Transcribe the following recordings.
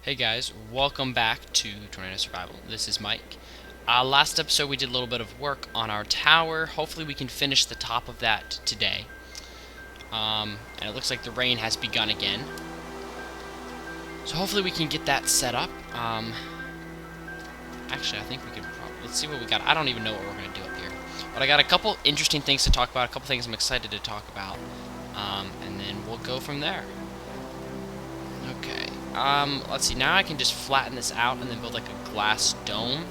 Hey guys, welcome back to Tornado Survival. This is Mike. Last episode we did a little bit of work on our tower. Hopefully we can finish the top of that today. And it looks like the rain has begun again. So hopefully we can get that set up. Actually, I think we could probably... Let's see what we got. I don't even know what we're going to do up here. But I got a couple interesting things to talk about, a couple things I'm excited to talk about. And then we'll go from there. Okay. Let's see. Now I can just flatten this out and then build like a glass dome.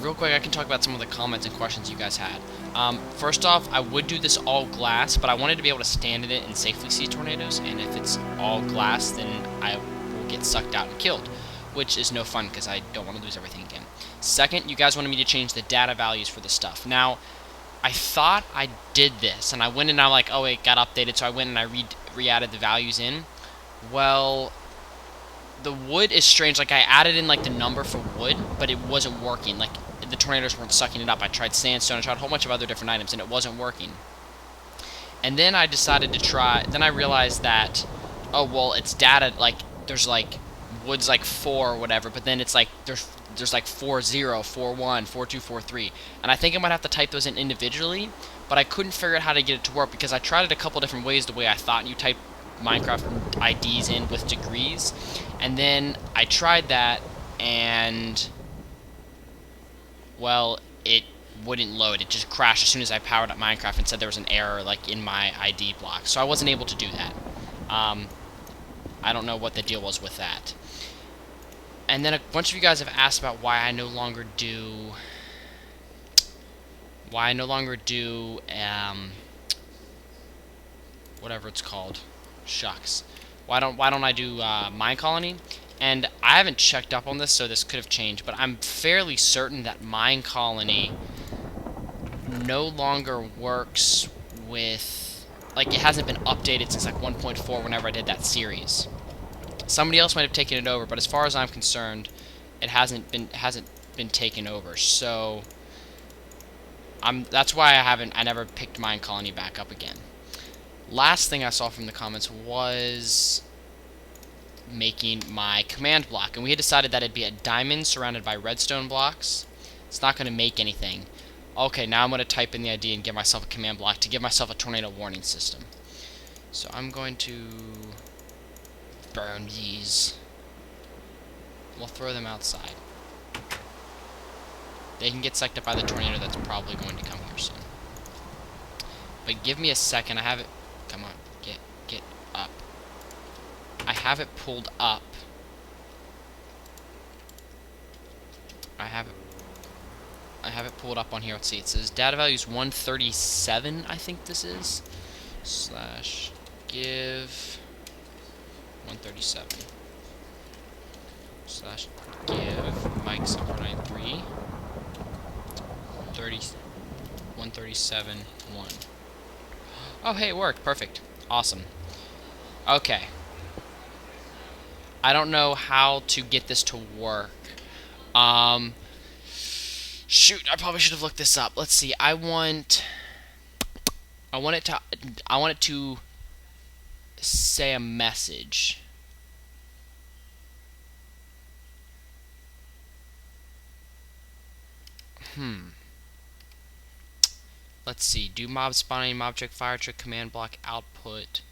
Real quick, I can talk about some of the comments and questions you guys had. First off, I would do this all glass, but I wanted to be able to stand in it and safely see tornadoes, and if it's all glass, then I will get sucked out and killed, which is no fun because I don't want to lose everything again. Second, you guys wanted me to change the data values for the stuff. Now, I thought I did this, and I went and I'm like, oh, it got updated, so I went and I re-added the values in. Well, the wood is strange. Like, I added in, like, the number for wood, but it wasn't working. Like, the tornadoes weren't sucking it up. I tried sandstone, I tried a whole bunch of other different items, and it wasn't working. And then I decided to try, then I realized that, oh, well, it's data, like, there's, like, wood's, like, 4 or whatever, but then it's, like, there's like 4-0, 4-1, 4-2, 4-3. And I think I might have to type those in individually, but I couldn't figure out how to get it to work because I tried it a couple different ways the way I thought you type Minecraft IDs in with degrees. And then I tried that, and, well, it wouldn't load. It just crashed as soon as I powered up Minecraft and said there was an error, like, in my ID block. So I wasn't able to do that. I don't know what the deal was with that. And then a bunch of you guys have asked about why I no longer do... whatever it's called. Shucks. Why don't I do Mine Colony? And I haven't checked up on this, so this could have changed, but I'm fairly certain that Mine Colony no longer works with... Like, it hasn't been updated since, like, 1.4 whenever I did that series. Somebody else might have taken it over, but as far as I'm concerned, it hasn't been taken over. So that's why I never picked Mine Colony back up again. Last thing I saw from the comments was making my command block, and we had decided that it'd be a diamond surrounded by redstone blocks. It's not going to make anything. Okay, now I'm going to type in the ID and give myself a command block to give myself a tornado warning system. So I'm going to burn these. We'll throw them outside. They can get sucked up by the tornado that's probably going to come here soon. But give me a second. I have it... Come on. Get up. I have it pulled up. I have it pulled up on here. Let's see. It says data values 137, I think this is. Slash give 137. Slash give Mike 793 137 1. Oh, hey, it worked. Perfect. Awesome. Okay. I don't know how to get this to work. Shoot, I probably should have looked this up. Let's see. I want it to say a message. Let's see. Do mob spawning, mob check, fire check, command block, output.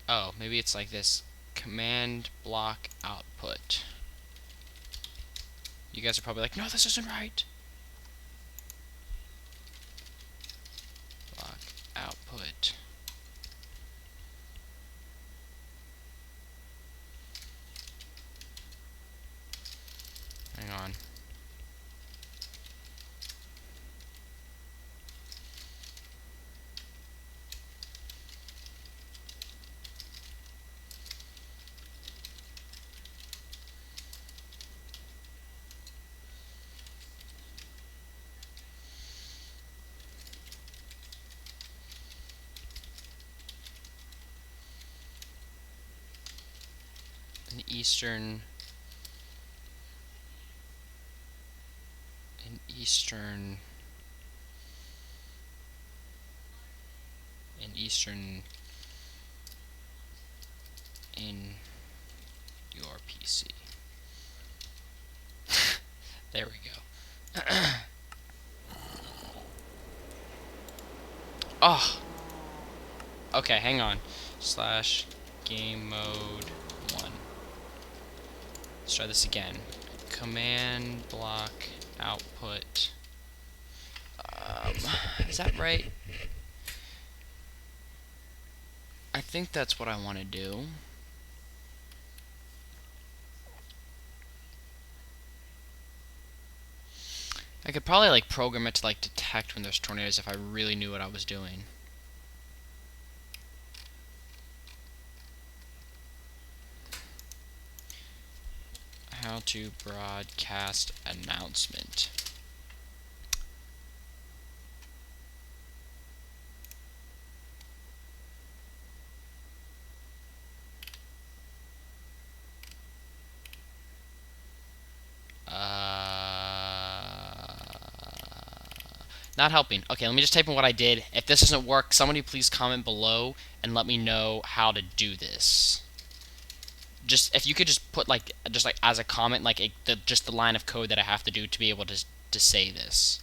Oh, maybe it's like this. Command block output. You guys are probably like, no, this isn't right. Block output. Hang on. An eastern in eastern in your PC. There we go. Oh, okay, hang on. Slash game mode 1. Let's try this again. Command block output. Is that right? I think that's what I want to do. I could probably like program it to like detect when there's tornadoes if I really knew what I was doing. How to broadcast announcement. Not helping. Okay, let me just type in what I did. If this doesn't work, somebody please comment below and let me know how to do this. Just if you could just put like as a comment like just the line of code that I have to do to be able to say this.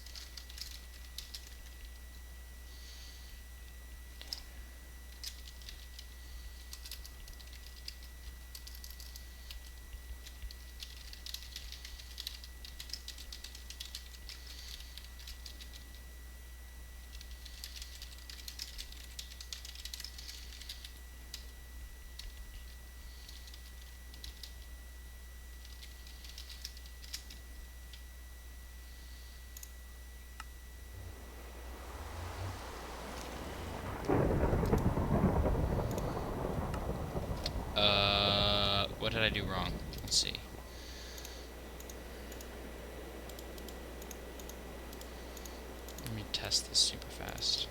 What did I do wrong? Let's see. Let me test this super fast.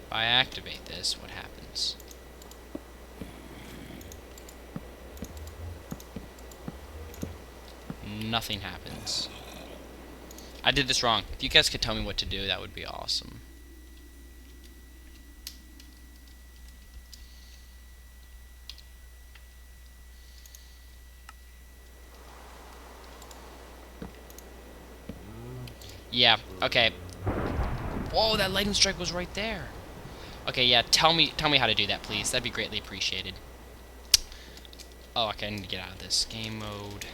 If I activate this, what happens? Nothing happens. I did this wrong. If you guys could tell me what to do, that would be awesome. Yeah, okay. Whoa, that lightning strike was right there. Okay, yeah, tell me how to do that, please. That'd be greatly appreciated. Oh, okay, I need to get out of this. Game mode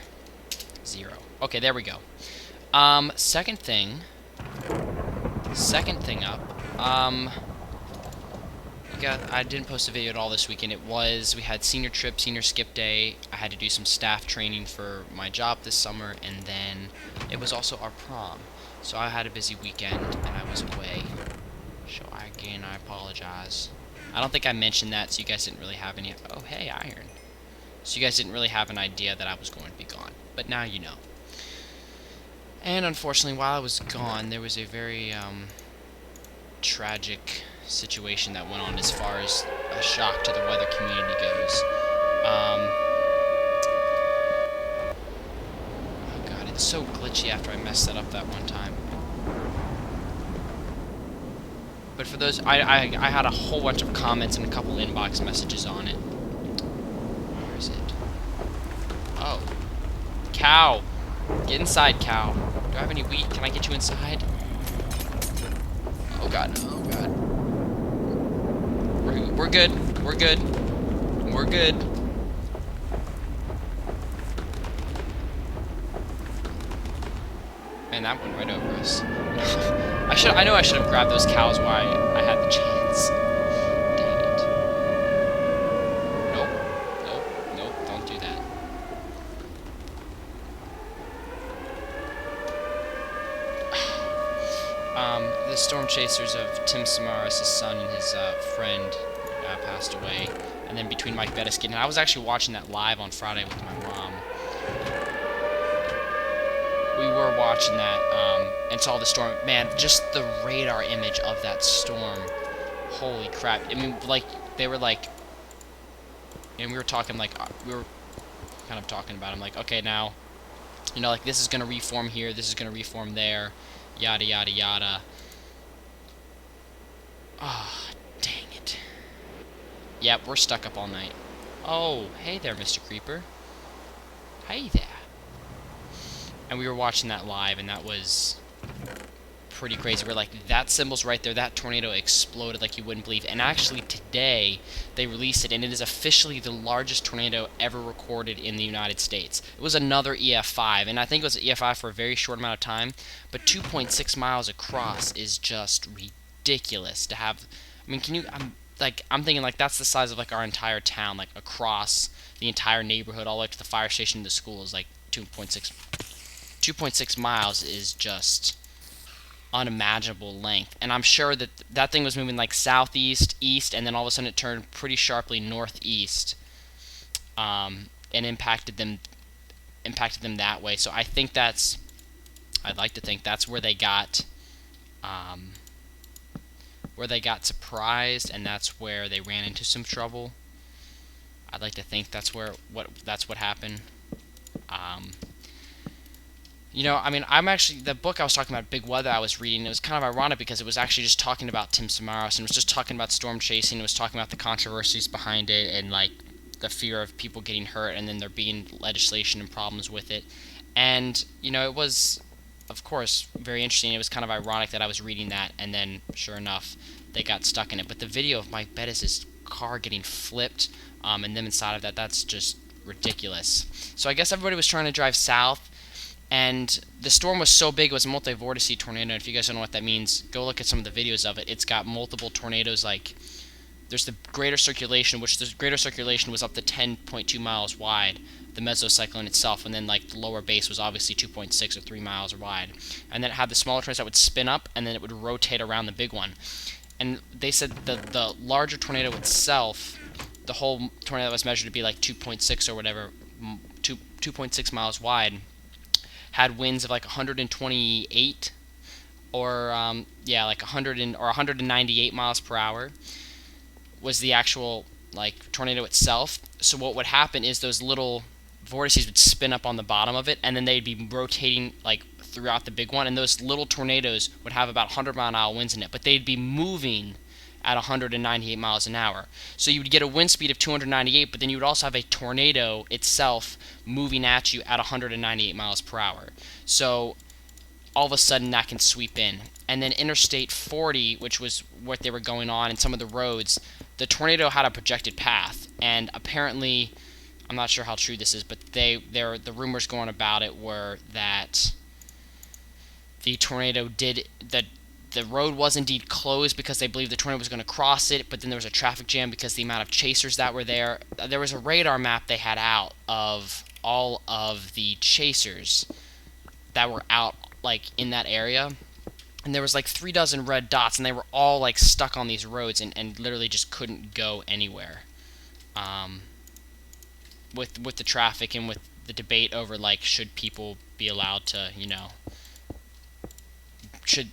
0. Okay, there we go. Second thing up. I didn't post a video at all this weekend. We had senior trip, senior skip day. I had to do some staff training for my job this summer, and then it was also our prom. So I had a busy weekend, and I was away. So again, I apologize. I don't think I mentioned that, so you guys didn't really have any... Oh, hey, iron. So you guys didn't really have an idea that I was going to be gone. But now you know. And unfortunately, while I was gone, there was a very, tragic situation that went on as far as a shock to the weather community goes. Oh god, it's so glitchy after I messed that up that one time. But for those, I had a whole bunch of comments and a couple inbox messages on it. Where is it? Oh. Cow! Get inside, cow. Do I have any wheat? Can I get you inside? Oh god, oh god. We're good. We're good. We're good. Man, that went right over us. I know I should have grabbed those cows while I had the chance. Dang it. Nope. Nope. Nope. Don't do that. The storm chasers of Tim Samaras, his son and his friend, passed away. And then between Mike Bettiskin, and I was actually watching that live on Friday with my mom. We were watching that, and saw the storm. Man, just the radar image of that storm. Holy crap. I mean, like, they were like, and we were talking, like, we were kind of talking about, I'm like, okay, now, you know, like, this is going to reform here, this is going to reform there, yada, yada, yada. Ah, oh, dang Yep, we're stuck up all night. Oh, hey there, Mr. Creeper. Hey there. And we were watching that live, and that was pretty crazy. We're like, that symbol's right there. That tornado exploded like you wouldn't believe. And actually, today, they released it, and it is officially the largest tornado ever recorded in the United States. It was another EF5, and I think it was an EF5 for a very short amount of time, but 2.6 miles across is just ridiculous to have. I mean, can you... I'm thinking, like, that's the size of, like, our entire town, like, across the entire neighborhood, all the way to the fire station to the school is, like, 2.6 miles is just unimaginable length. And I'm sure that that thing was moving, like, southeast, east, and then all of a sudden it turned pretty sharply northeast, and impacted them that way. So I think I'd like to think that's where they got surprised, and that's where they ran into some trouble. I'd like to think that's what happened. You know, I mean, the book I was talking about, Big Weather, I was reading, it was kind of ironic because it was actually just talking about Tim Samaras, and it was just talking about storm chasing, it was talking about the controversies behind it, and, like, the fear of people getting hurt, and then there being legislation and problems with it. And, you know, it was, of course, very interesting. It was kind of ironic that I was reading that, and then, sure enough, they got stuck in it. But the video of Mike Bettis' car getting flipped, and them inside of that's just ridiculous. So I guess everybody was trying to drive south, and the storm was so big, it was a multi-vortice tornado. And if you guys don't know what that means, go look at some of the videos of it. It's got multiple tornadoes. Like, there's the greater circulation, which the greater circulation was up to 10.2 miles wide, the mesocyclone itself, and then, like, the lower base was obviously 2.6 or 3 miles wide. And then it had the smaller tornadoes that would spin up, and then it would rotate around the big one. And they said the larger tornado itself, the whole tornado that was measured to be like 2.6 or whatever, 2.6 miles wide, had winds of like 128 or like 198 miles per hour was the actual, like, tornado itself. So what would happen is those little vortices would spin up on the bottom of it, and then they'd be rotating, like, throughout the big one, and those little tornadoes would have about 100-mile-an-hour winds in it, but they'd be moving at 198 miles an hour. So you would get a wind speed of 298, but then you would also have a tornado itself moving at you at 198 miles per hour. So all of a sudden that can sweep in. And then Interstate 40, which was what they were going on, and some of the roads, the tornado had a projected path, and apparently, I'm not sure how true this is, but the rumors going about it were that the tornado the road was indeed closed because they believed the tornado was going to cross it, but then there was a traffic jam because the amount of chasers that were there. There was a radar map they had out of all of the chasers that were out, like, in that area, and there was like 36 red dots, and they were all, like, stuck on these roads and literally just couldn't go anywhere. With the traffic and with the debate over, like, should people be allowed to, you know,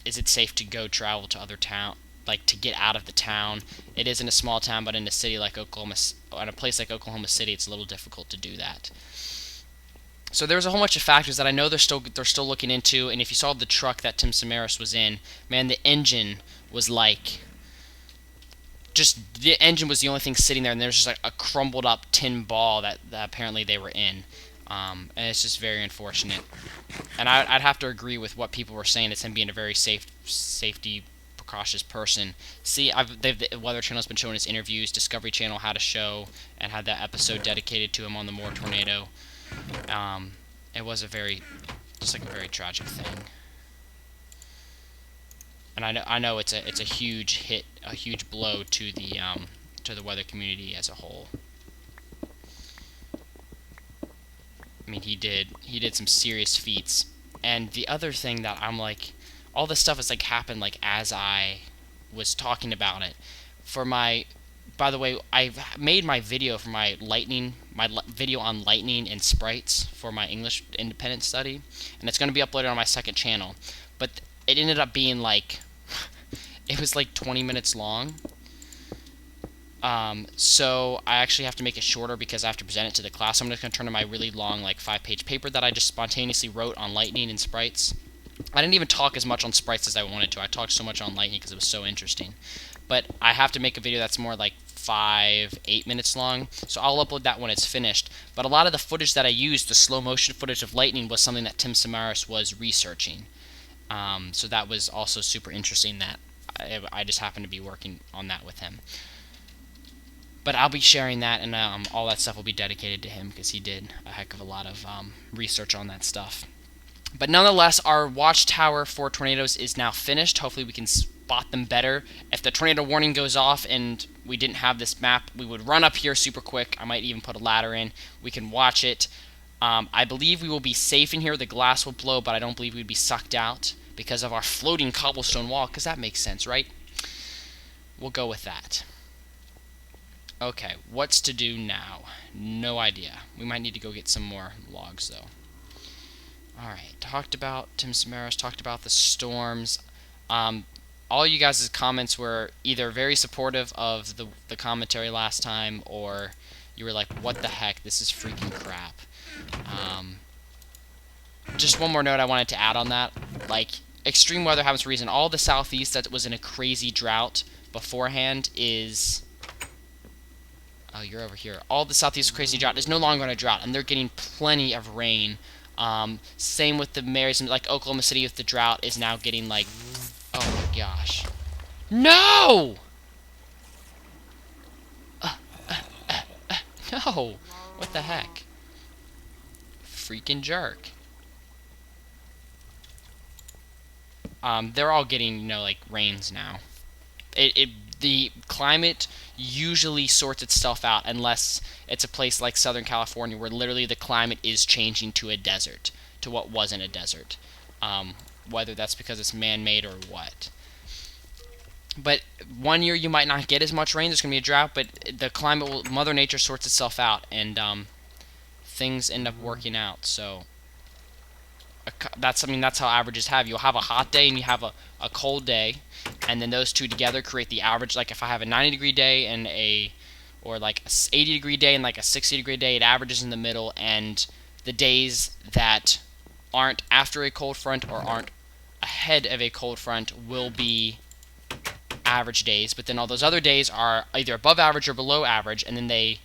is it safe to go travel to other town, like, to get out of the town? It is in a small town, but in a city like Oklahoma, in a place like Oklahoma City, it's a little difficult to do that. So there's a whole bunch of factors that I know they're still looking into. And if you saw the truck that Tim Samaras was in, man, the engine was like, just the engine was the only thing sitting there, and there's just like a crumbled up tin ball that apparently they were in. And it's just very unfortunate. And I'd have to agree with what people were saying. It's him being a very safety precautious person. See, the Weather Channel's been showing his interviews. Discovery Channel had a show and had that episode dedicated to him on the Moore tornado. It was a very tragic thing. And I know it's a huge hit, a huge blow to the weather community as a whole. I mean, he did some serious feats. And the other thing that I'm like, all this stuff has, like, happened, like, as I was talking about it. By the way, I've made my video for my video on lightning and sprites for my English independent study, and it's going to be uploaded on my second channel. But it ended up being like, it was like 20 minutes long. So I actually have to make it shorter because I have to present it to the class. I'm just going to turn to my really long, like, 5-page paper that I just spontaneously wrote on lightning and sprites. I didn't even talk as much on sprites as I wanted to. I talked so much on lightning because it was so interesting. But I have to make a video that's more like 5, 8 minutes long. So I'll upload that when it's finished. But a lot of the footage that I used, the slow motion footage of lightning, was something that Tim Samaras was researching. So that was also super interesting that I just happened to be working on that with him. But I'll be sharing that, and all that stuff will be dedicated to him because he did a heck of a lot of research on that stuff. But nonetheless, our watchtower for tornadoes is now finished. Hopefully we can spot them better. If the tornado warning goes off and we didn't have this map, we would run up here super quick. I might even put a ladder in. We can watch it. I believe we will be safe in here. The glass will blow, but I don't believe we'd be sucked out because of our floating cobblestone wall, because that makes sense, right? We'll go with that. Okay, what's to do now? No idea. We might need to go get some more logs, though. Alright, talked about Tim Samaras, talked about the storms. All you guys' comments were either very supportive of the commentary last time, or you were like, what the heck, this is freaking crap. Just one more note I wanted to add on that. Like, extreme weather happens for a reason. All the southeast that was in a crazy drought beforehand is... Oh, you're over here. All the southeast crazy drought is no longer in a drought, and they're getting plenty of rain. Same with the Marys, like Oklahoma City with the drought is now getting like... Oh my gosh. No! No! What the heck? Freaking jerk. They're all getting, you know, like, rains now. The climate usually sorts itself out unless it's a place like Southern California where literally the climate is changing to a desert, to what wasn't a desert. Whether that's because it's man-made or what. But one year you might not get as much rain, there's going to be a drought, but the climate will, Mother Nature sorts itself out, and things end up working out. So that's, I mean, that's how averages have. You'll have a hot day and you have a cold day, and then those two together create the average. Like if I have a 90-degree day and or like a 80-degree day and like a 60-degree day, it averages in the middle, and the days that aren't after a cold front or aren't ahead of a cold front will be average days, but then all those other days are either above average or below average, and then they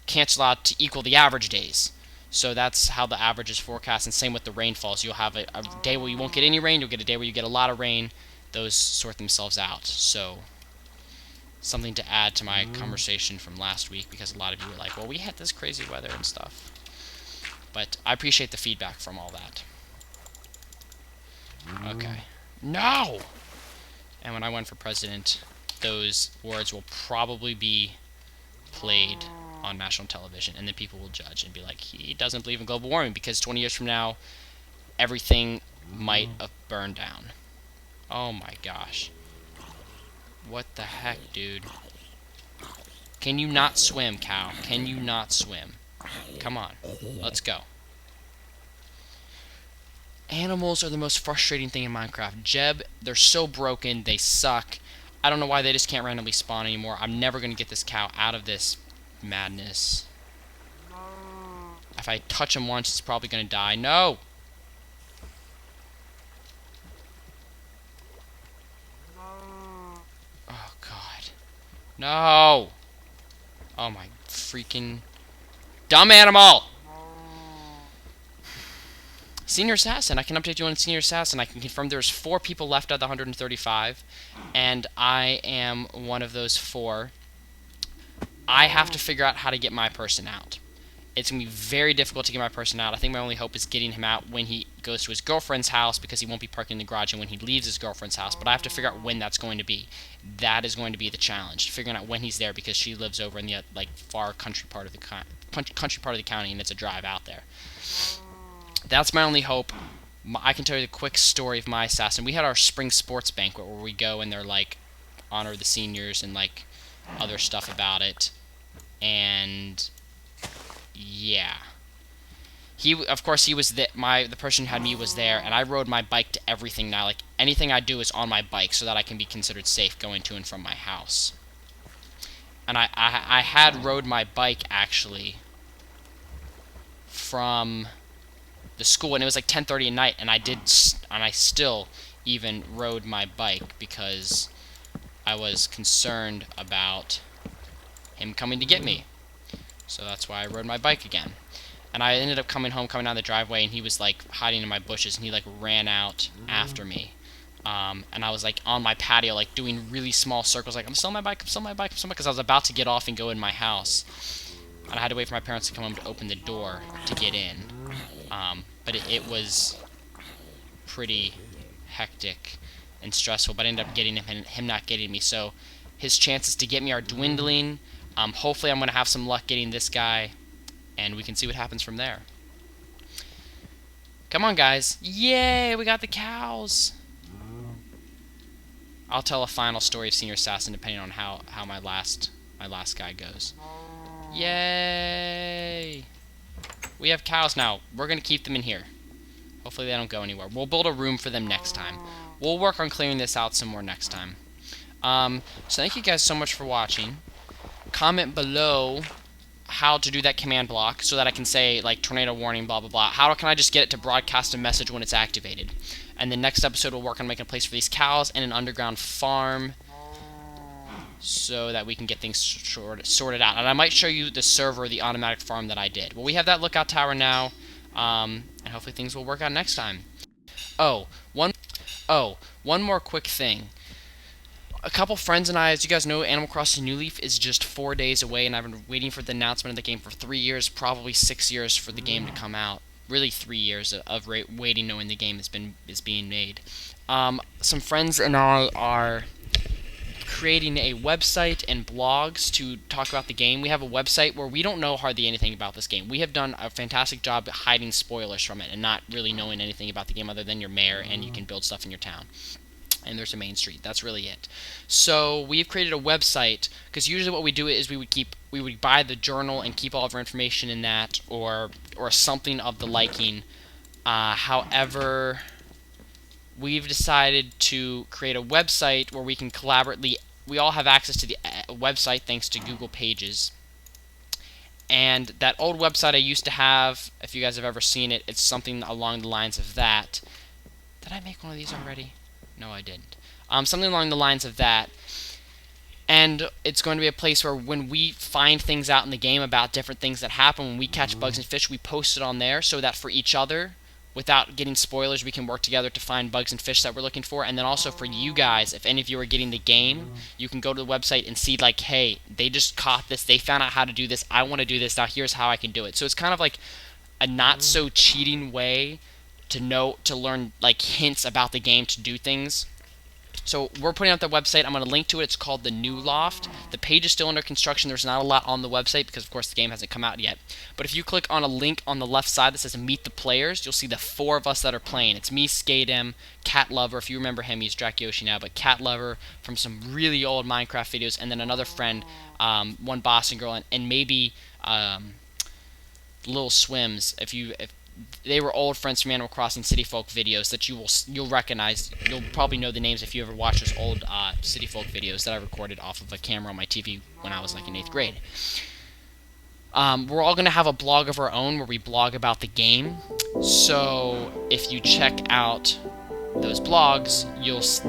cancel out to equal the average days. So that's how the average is forecast, and same with the rainfalls. You'll have a day where you won't get any rain, you'll get a day where you get a lot of rain. Those sort themselves out. So something to add to my conversation from last week, because a lot of you were like, well, we had this crazy weather and stuff. But I appreciate the feedback from all that. Okay. No! And when I win for president, those words will probably be played on national television, and then people will judge and be like, he doesn't believe in global warming, because 20 years from now, everything might have burned down. Oh my gosh. What the heck, dude? Can you not swim, cow? Can you not swim? Come on. Let's go. Animals are the most frustrating thing in Minecraft. Jeb, they're so broken, they suck. I don't know why they just can't randomly spawn anymore. I'm never going to get this cow out of this madness. If I touch him once, it's probably going to die. No! Oh, God. No! Oh, my freaking... Dumb animal! Senior Assassin. I can update you on Senior Assassin. I can confirm there's 4 people left out of the 135, and I am one of those 4. I have to figure out how to get my person out. It's going to be very difficult to get my person out. I think my only hope is getting him out when he goes to his girlfriend's house, because he won't be parking in the garage, and when he leaves his girlfriend's house. But I have to figure out when that's going to be. That is going to be the challenge, figuring out when he's there, because she lives over in the like far country part of the county, and it's a drive out there. That's my only hope. I can tell you the quick story of my assassin. We had our spring sports banquet where we go and they're like honor the seniors and like other stuff about it. And yeah, of course he was the person who had me was there, and I rode my bike to everything now. Like anything I do is on my bike so that I can be considered safe going to and from my house. And I had rode my bike actually from the school, and it was like 10:30 at night, and I still even rode my bike because I was concerned about him coming to get me. So that's why I rode my bike again. And I ended up coming down the driveway, and he was like hiding in my bushes, and he like ran out after me. And I was like on my patio, like doing really small circles, like I'm still on my bike, because I was about to get off and go in my house. And I had to wait for my parents to come home to open the door to get in. But it was pretty hectic and stressful, but I ended up getting him and him not getting me. So his chances to get me are dwindling. Hopefully I'm going to have some luck getting this guy, and we can see what happens from there. Come on, guys. Yay, we got the cows. I'll tell a final story of Senior Assassin depending on how my last guy goes. Yay! We have cows now. We're going to keep them in here. Hopefully they don't go anywhere. We'll build a room for them next time. We'll work on clearing this out some more next time. So thank you guys so much for watching. Comment below how to do that command block so that I can say, like, tornado warning, blah, blah, blah. How can I just get it to broadcast a message when it's activated? And the next episode we'll work on making a place for these cows and an underground farm so that we can get things sorted out. And I might show you the server, the automatic farm that I did. Well, we have that lookout tower now, and hopefully things will work out next time. One more quick thing. A couple friends and I, as you guys know, Animal Crossing New Leaf is just 4 days away, and I've been waiting for the announcement of the game for 3 years, probably 6 years for the game to come out. Really 3 years of waiting, knowing the game is being made. Some friends and I are creating a website and blogs to talk about the game. We have a website where we don't know hardly anything about this game. We have done a fantastic job at hiding spoilers from it and not really knowing anything about the game other than your mayor, and you can build stuff in your town. And there's a main street. That's really it. So we've created a website, because usually what we do is we would buy the journal and keep all of our information in that, or something of the liking. However, we've decided to create a website where we can collaboratively. We all have access to the website thanks to Google Pages. And that old website I used to have, if you guys have ever seen it, it's something along the lines of that. Did I make one of these already? No, I didn't. Something along the lines of that. And it's going to be a place where when we find things out in the game about different things that happen, when we catch bugs and fish, we post it on there so that for each other, without getting spoilers, we can work together to find bugs and fish that we're looking for. And then also for you guys, if any of you are getting the game, you can go to the website and see, like, hey, they just caught this, they found out how to do this, I want to do this, now here's how I can do it. So it's kind of like a not-so-cheating way to learn, like, hints about the game to do things. So we're putting up the website. I'm going to link to it. It's called the New Loft. The page is still under construction. There's not a lot on the website because, of course, the game hasn't come out yet. But if you click on a link on the left side that says Meet the Players, you'll see the 4 of us that are playing. It's me, Skadem, Cat Lover, if you remember him, he's Drac Yoshi now, but Cat Lover from some really old Minecraft videos, and then another friend, one Boston girl, and maybe Lil Swims, if they were old friends from Animal Crossing City Folk videos that you'll recognize. You'll probably know the names if you ever watch those old City Folk videos that I recorded off of a camera on my TV when I was like in 8th grade. We're all going to have a blog of our own where we blog about the game. So if you check out those blogs,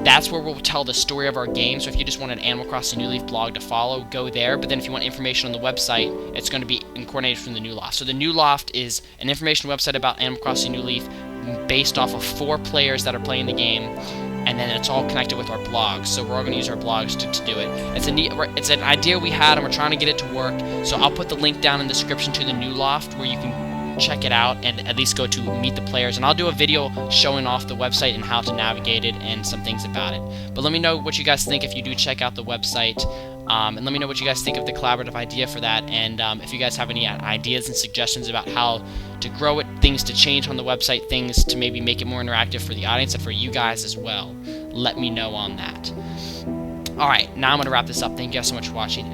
that's where we'll tell the story of our game. So if you just want an Animal Crossing New Leaf blog to follow, go there. But then if you want information on the website, it's going to be coordinated from the New Loft. So the New Loft is an information website about Animal Crossing New Leaf based off of 4 players that are playing the game, and then it's all connected with our blogs. So we're all going to use our blogs to do it. It's an idea we had, and we're trying to get it to work. So I'll put the link down in the description to the New Loft where you can check it out and at least go to Meet the Players, and I'll do a video showing off the website and how to navigate it and some things about it. But let me know what you guys think if you do check out the website, and let me know what you guys think of the collaborative idea for that, and if you guys have any ideas and suggestions about how to grow it, things to change on the website, things to maybe make it more interactive for the audience and for you guys as well, let me know on that. Alright, now I'm going to wrap this up. Thank you guys so much for watching.